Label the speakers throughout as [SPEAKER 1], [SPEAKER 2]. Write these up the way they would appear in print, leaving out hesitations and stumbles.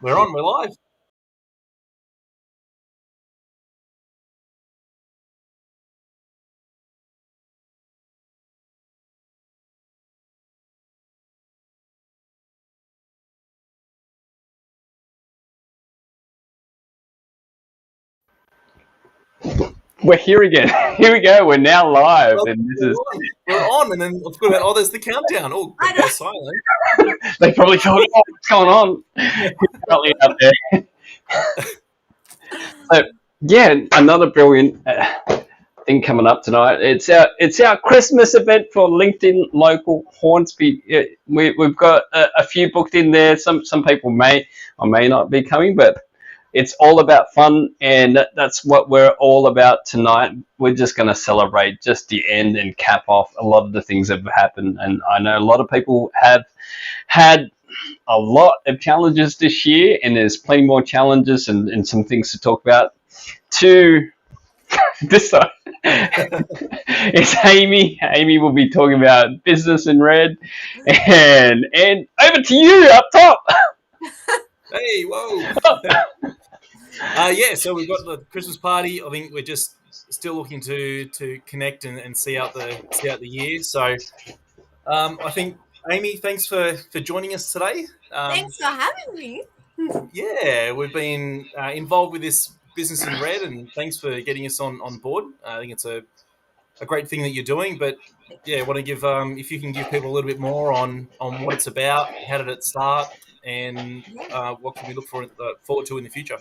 [SPEAKER 1] We're on. We're live.
[SPEAKER 2] We're here again. Here we go. We're now live, and this is.
[SPEAKER 1] We're on, and then I've got about there's the countdown. Oh, go silent.
[SPEAKER 2] They probably thought, "Oh, what's going on?" Probably out there. So yeah, another brilliant thing coming up tonight. It's our Christmas event for LinkedIn Local Hornsby. We've got a few booked in there. Some people may or may not be coming, but it's all about fun, and that's what we're all about tonight. We're just going to celebrate just the end and cap off a lot of the things that have happened. And I know a lot of people have had a lot of challenges this year, and there's plenty more challenges and some things to talk about. To this side, it's Amy. Amy will be talking about business in red, and over to you up top.
[SPEAKER 1] Hey, whoa. Yeah, so we've got the Christmas party. I think we're just still looking to connect and see out the year. So I think, Amy, thanks for joining us today.
[SPEAKER 3] Thanks for having me.
[SPEAKER 1] Yeah, we've been involved with this Business in Red, and thanks for getting us on board. I think it's a great thing that you're doing. But yeah, I want to give if you can give people a little bit more on what it's about, how did it start, and what can we look forward to in the future.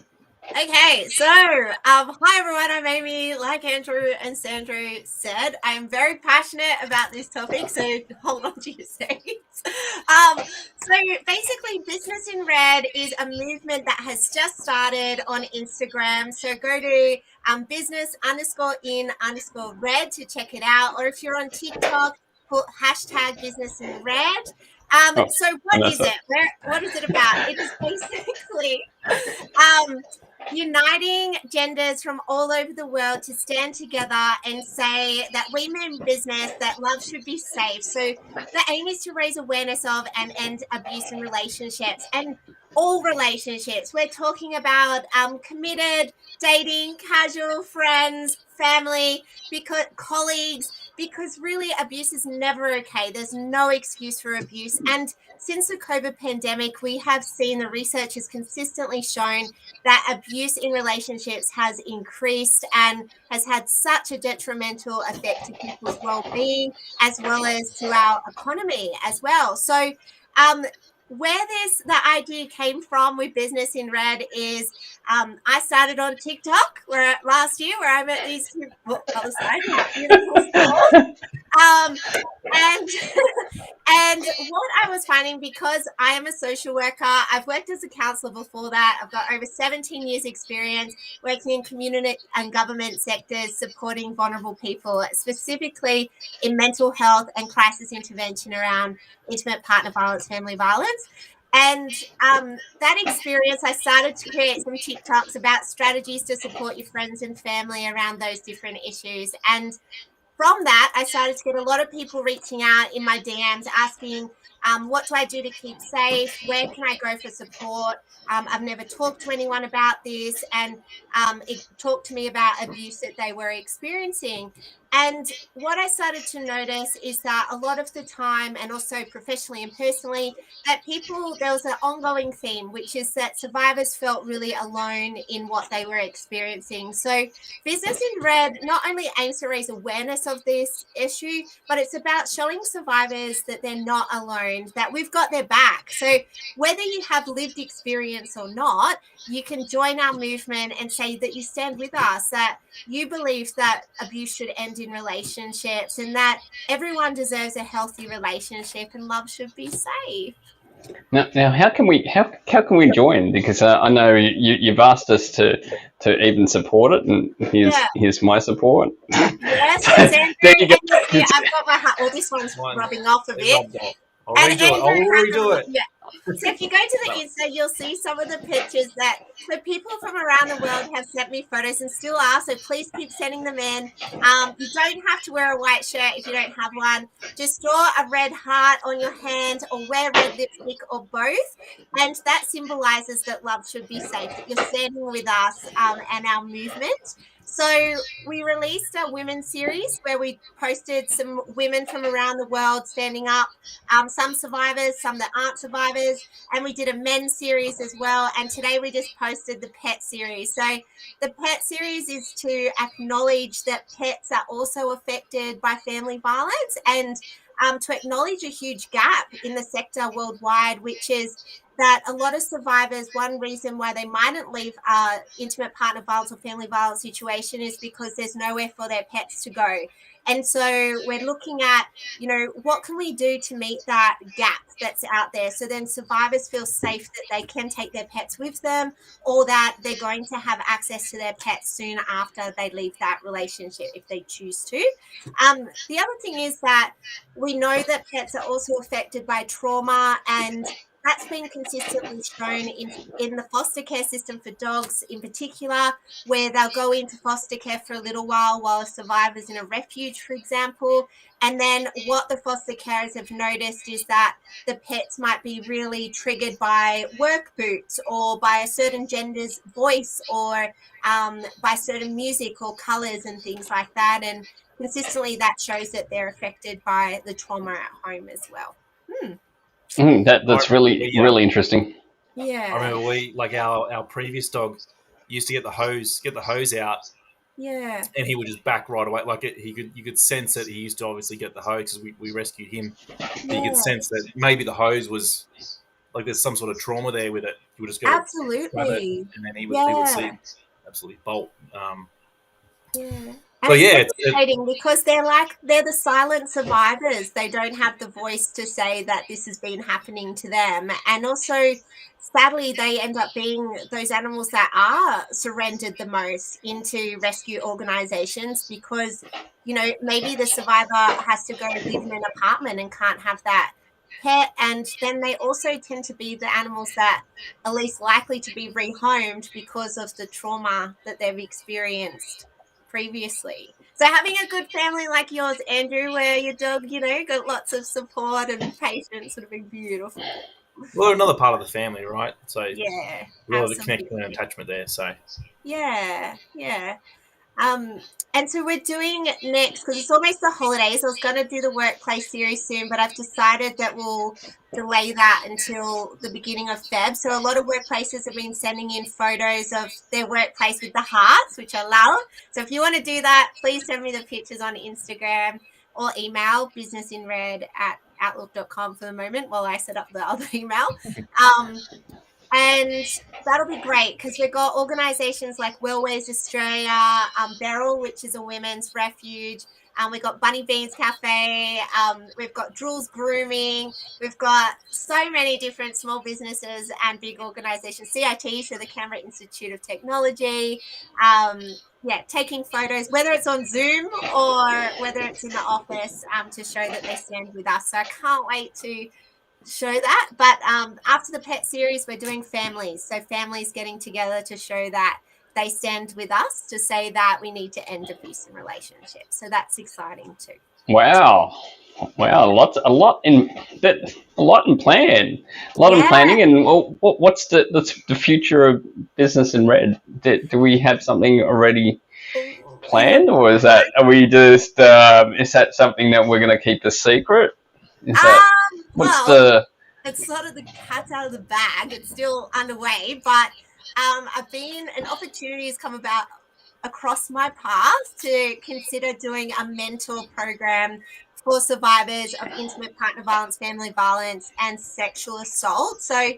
[SPEAKER 3] Okay, so hi everyone, I'm Amy. Like Andrew and Sandra said, I'm very passionate about this topic, so hold on to your seats. So basically, Business in Red is a movement that has just started on Instagram. So go to business_in_red to check it out, or if you're on TikTok, put hashtag Business in Red. So what is it? What is it about? It is basically uniting genders from all over the world to stand together and say that we mean business, that love should be safe. So the aim is to raise awareness of and end abuse in relationships, and all relationships. We're talking about committed, dating, casual, friends, family, because colleagues, because really abuse is never okay. There's no excuse for abuse. And since the COVID pandemic, we have seen the research has consistently shown that abuse in relationships has increased and has had such a detrimental effect to people's well-being as well as to our economy as well. So where the idea came from with Business in Red is I started on TikTok last year where I met these two beautiful girls. And what I was finding, because I am a social worker, I've worked as a counsellor before that. I've got over 17 years experience working in community and government sectors supporting vulnerable people, specifically in mental health and crisis intervention around intimate partner violence, family violence. And that experience, I started to create some TikToks about strategies to support your friends and family around those different issues. And from that, I started to get a lot of people reaching out in my DMs asking, what do I do to keep safe? Where can I go for support? I've never talked to anyone about this, and it talked to me about abuse that they were experiencing. And what I started to notice is that a lot of the time, and also professionally and personally, that there was an ongoing theme, which is that survivors felt really alone in what they were experiencing. So Business in Red not only aims to raise awareness of this issue, but it's about showing survivors that they're not alone, that we've got their back. So whether you have lived experience or not, you can join our movement and say that you stand with us, that you believe that abuse should end in relationships and that everyone deserves a healthy relationship and love should be safe.
[SPEAKER 2] Now, how can we join? Because I know you've asked us to even support it, and here's my support.
[SPEAKER 3] Yes, there you go. I've got my heart. Well, this one's rubbing off a bit.
[SPEAKER 1] I'll
[SPEAKER 3] And
[SPEAKER 1] redo it.
[SPEAKER 3] Andrew
[SPEAKER 1] I'll
[SPEAKER 3] has a
[SPEAKER 1] redo it.
[SPEAKER 3] yeah. So if you go to the Insta, you'll see some of the pictures that so people from around the world have sent me photos and still are. So please keep sending them in. You don't have to wear a white shirt if you don't have one. Just draw a red heart on your hand or wear red lipstick or both. And that symbolizes that love should be safe, that you're standing with us and our movement. So we released a women's series where we posted some women from around the world standing up, some survivors, some that aren't survivors, and we did a men's series as well. And today we just posted the pet series. So the pet series is to acknowledge that pets are also affected by family violence and to acknowledge a huge gap in the sector worldwide, which is that a lot of survivors, one reason why they mightn't leave intimate partner violence or family violence situation is because there's nowhere for their pets to go. And so we're looking at, what can we do to meet that gap that's out there? So then survivors feel safe that they can take their pets with them or that they're going to have access to their pets soon after they leave that relationship if they choose to. The other thing is that we know that pets are also affected by trauma, and that's been consistently shown in the foster care system for dogs in particular, where they'll go into foster care for a little while a survivor's in a refuge, for example. And then what the foster carers have noticed is that the pets might be really triggered by work boots or by a certain gender's voice or by certain music or colours and things like that. And consistently that shows that they're affected by the trauma at home as well.
[SPEAKER 2] That's really interesting.
[SPEAKER 3] Yeah.
[SPEAKER 1] I remember our previous dog used to get the hose out,
[SPEAKER 3] Yeah.
[SPEAKER 1] and he would just back right away. You could sense that he used to obviously get the hose because we rescued him. But you could sense that maybe the hose was like there's some sort of trauma there with it. He would just go grab it,
[SPEAKER 3] Absolutely.
[SPEAKER 1] and then he would see it absolutely bolt.
[SPEAKER 3] Yeah.
[SPEAKER 1] So
[SPEAKER 3] And it's
[SPEAKER 1] yeah,
[SPEAKER 3] devastating because they're the silent survivors. They don't have the voice to say that this has been happening to them. And also, sadly, they end up being those animals that are surrendered the most into rescue organizations because, maybe the survivor has to go live in an apartment and can't have that pet. And then they also tend to be the animals that are least likely to be rehomed because of the trauma that they've experienced previously. So having a good family like yours, Andrew, where your dog, got lots of support and patience would have been beautiful.
[SPEAKER 1] well, another part of the family, right? So a
[SPEAKER 3] Yeah,
[SPEAKER 1] lot of connection and
[SPEAKER 3] absolutely.
[SPEAKER 1] attachment there. So
[SPEAKER 3] Yeah. And so we're doing next because it's almost the holidays. I was going to do the workplace series soon, but I've decided that we'll delay that until the beginning of Feb. So a lot of workplaces have been sending in photos of their workplace with the hearts, which I love. So if you want to do that, please send me the pictures on Instagram or email businessinred@outlook.com for the moment while I set up the other email. And that'll be great because we've got organisations like Wellways Australia, Beryl, which is a women's refuge. We've got Bunny Beans Cafe. We've got Drools Grooming. We've got so many different small businesses and big organisations. CIT, so the Canberra Institute of Technology. Taking photos, whether it's on Zoom or whether it's in the office, to show that they stand with us. So I can't wait to show that. But after the pet series, we're doing families. So families getting together to show that they stand with us to say that we need to end abusive relationships. So that's exciting too.
[SPEAKER 2] Wow, a lot in planning. And what's the future of Business in Red? Do we have something already planned, or is that is that something that we're going to keep a secret?
[SPEAKER 3] It's sort of the cat's out of the bag. It's still underway, but an opportunity has come about across my path to consider doing a mentor program for survivors of intimate partner violence, family violence, and sexual assault. So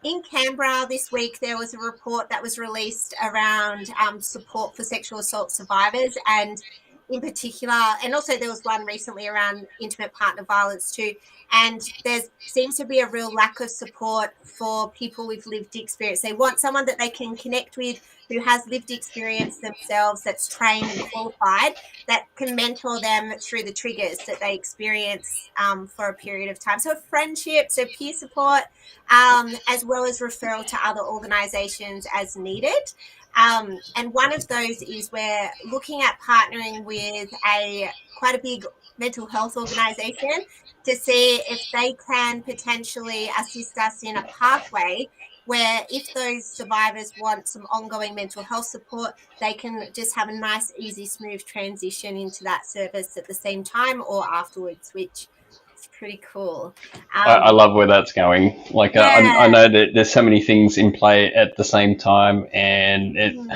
[SPEAKER 3] in Canberra this week, there was a report that was released around support for sexual assault survivors, and in particular, and also there was one recently around intimate partner violence too. And there seems to be a real lack of support for people with lived experience. They want someone that they can connect with who has lived experience themselves, that's trained and qualified, that can mentor them through the triggers that they experience for a period of time. So friendship, so peer support, as well as referral to other organisations as needed. And one of those is we're looking at partnering with quite a big mental health organisation to see if they can potentially assist us in a pathway where if those survivors want some ongoing mental health support, they can just have a nice, easy, smooth transition into that service at the same time or afterwards, which is pretty cool.
[SPEAKER 2] I love where that's going. Like,
[SPEAKER 3] Yeah.
[SPEAKER 2] I know that there's so many things in play at the same time, and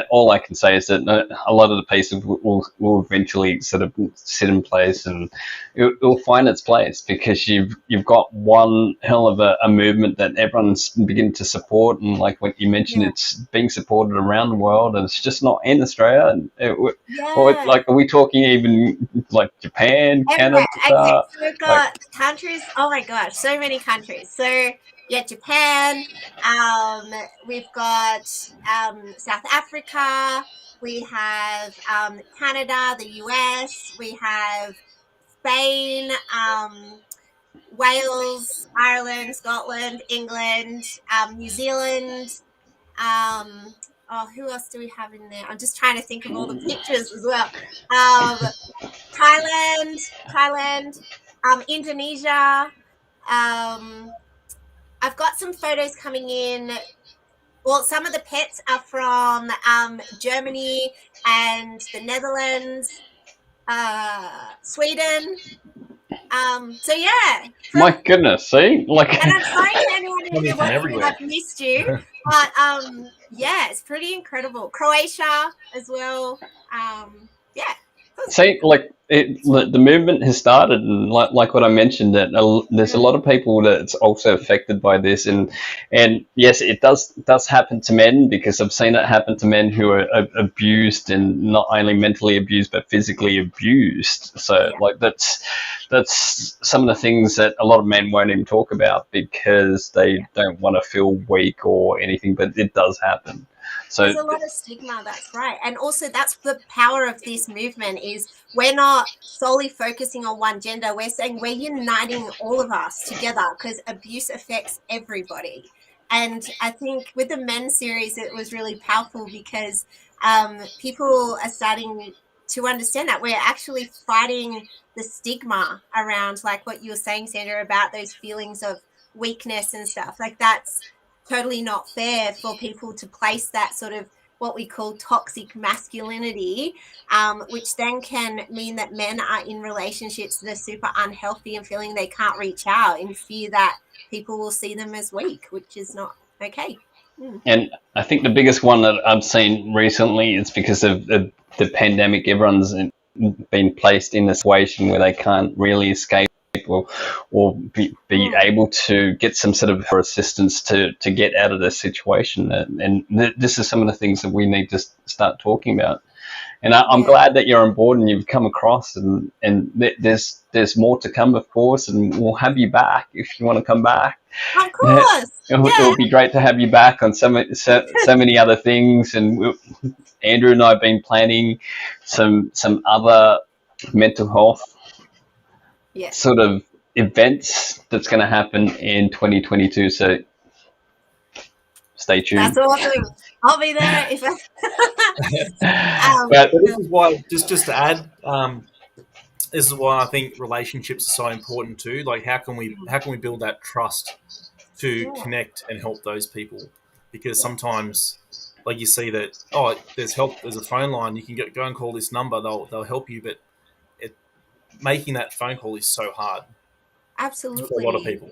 [SPEAKER 2] all I can say is that a lot of the pieces will eventually sort of sit in place, and it'll find its place because you've got one hell of a movement that everyone's beginning to support, and like what you mentioned, it's being supported around the world, and it's just not in Australia. And like, are we talking even like Japan, Canada?
[SPEAKER 3] Okay, so we've got countries. Oh my gosh, so many countries. So yeah, Japan. We've got South Africa. We have Canada, the US. We have Spain, Wales, Ireland, Scotland, England, New Zealand. Who else do we have in there? I'm just trying to think of all the pictures as well. Thailand, Indonesia. I've got some photos coming in. Well, some of the pets are from Germany and the Netherlands, Sweden. So yeah.
[SPEAKER 2] My goodness, see? Like,
[SPEAKER 3] and I'm sorry to anyone who watching I've missed you, but yeah, it's pretty incredible. Croatia as well. Yeah.
[SPEAKER 2] See, like the movement has started, and like what I mentioned, that there's a lot of people that's also affected by this, and yes, it does happen to men, because I've seen it happen to men who are abused, and not only mentally abused but physically abused. So like that's some of the things that a lot of men won't even talk about because they don't want to feel weak or anything, but it does happen. So
[SPEAKER 3] there's a lot of stigma, that's right. And also that's the power of this movement, is we're not solely focusing on one gender. We're saying we're uniting all of us together because abuse affects everybody. And I think with the men's series, it was really powerful because people are starting to understand that we're actually fighting the stigma around, like what you were saying, Sandra, about those feelings of weakness and stuff. Like that's totally not fair for people to place that sort of what we call toxic masculinity, which then can mean that men are in relationships that are super unhealthy and feeling they can't reach out in fear that people will see them as weak, which is not okay.
[SPEAKER 2] And I think the biggest one that I've seen recently is because of the pandemic. Everyone's been placed in a situation where they can't really escape or be able to get some sort of assistance to get out of this situation. And this is some of the things that we need to start talking about. And I'm glad that you're on board and you've come across, and there's more to come, of course, and we'll have you back if you want to come back.
[SPEAKER 3] Of course.
[SPEAKER 2] It would be great to have you back on so many other things. And Andrew and I have been planning some other mental health sort of events that's going to happen in 2022. So stay tuned.
[SPEAKER 3] That's awesome. I'll be there if
[SPEAKER 1] but this is why, just to add, this is why I think relationships are so important too. Like, how can we build that trust to connect and help those people? Because sometimes, like, you see that, there's help, there's a phone line, you can go and call this number, they'll help you, but making that phone call is so hard.
[SPEAKER 3] Absolutely.
[SPEAKER 1] For a lot of people.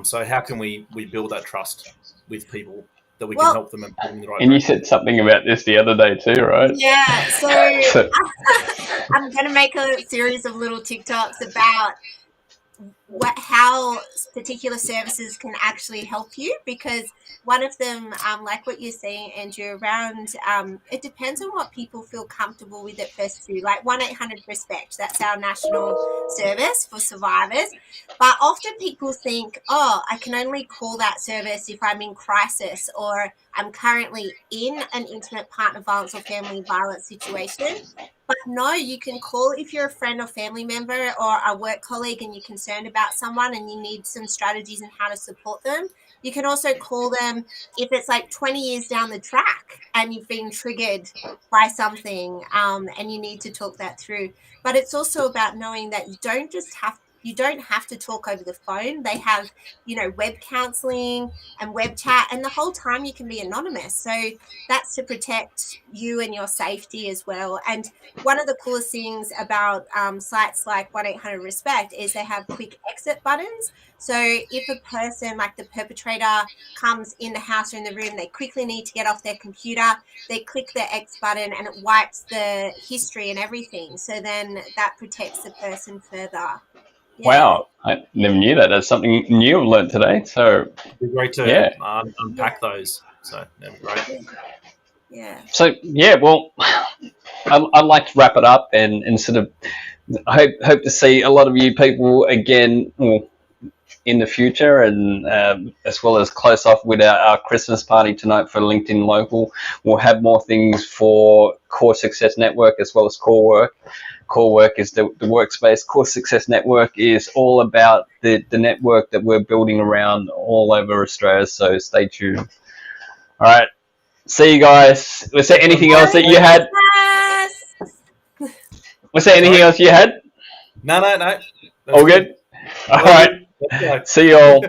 [SPEAKER 1] So how can we build that trust with people that we can help them and put them in the right
[SPEAKER 2] direction? You said something about this the other day too, right?
[SPEAKER 3] Yeah. So I'm going to make a series of little TikToks about how particular services can actually help you, because one of them, like what you're saying, Andrew, around it depends on what people feel comfortable with at first too. Like 1-800-RESPECT, that's our national service for survivors. But often people think, oh, I can only call that service if I'm in crisis or I'm currently in an intimate partner violence or family violence situation. But no, you can call if you're a friend or family member or a work colleague and you're concerned about someone and you need some strategies and how to support them. You can also call them if it's like 20 years down the track and you've been triggered by something, and you need to talk that through. But it's also about knowing that you don't have to talk over the phone. They have, web counseling and web chat, and the whole time you can be anonymous. So that's to protect you and your safety as well. And one of the coolest things about sites like 1-800-RESPECT is they have quick exit buttons. So if a person, like the perpetrator, comes in the house or in the room, they quickly need to get off their computer, they click the X button and it wipes the history and everything. So then that protects the person further. Yeah.
[SPEAKER 2] Wow, I never knew that. That's something new I've learned today. So
[SPEAKER 1] It'd be great to
[SPEAKER 2] yeah.
[SPEAKER 1] unpack those. So that'd be great.
[SPEAKER 3] Yeah.
[SPEAKER 2] So yeah, well, I'd like to wrap it up and sort of hope to see a lot of you people again in the future, and as well as close off with our Christmas party tonight for LinkedIn Local. We'll have more things for Core Success Network as well as Core Work. Core Work is the workspace. Core Success Network is all about the network that we're building around all over Australia, so stay tuned. All right. See you guys. Was there anything else that you had? Was there anything else you had?
[SPEAKER 1] No.
[SPEAKER 2] All good? All right. See you all.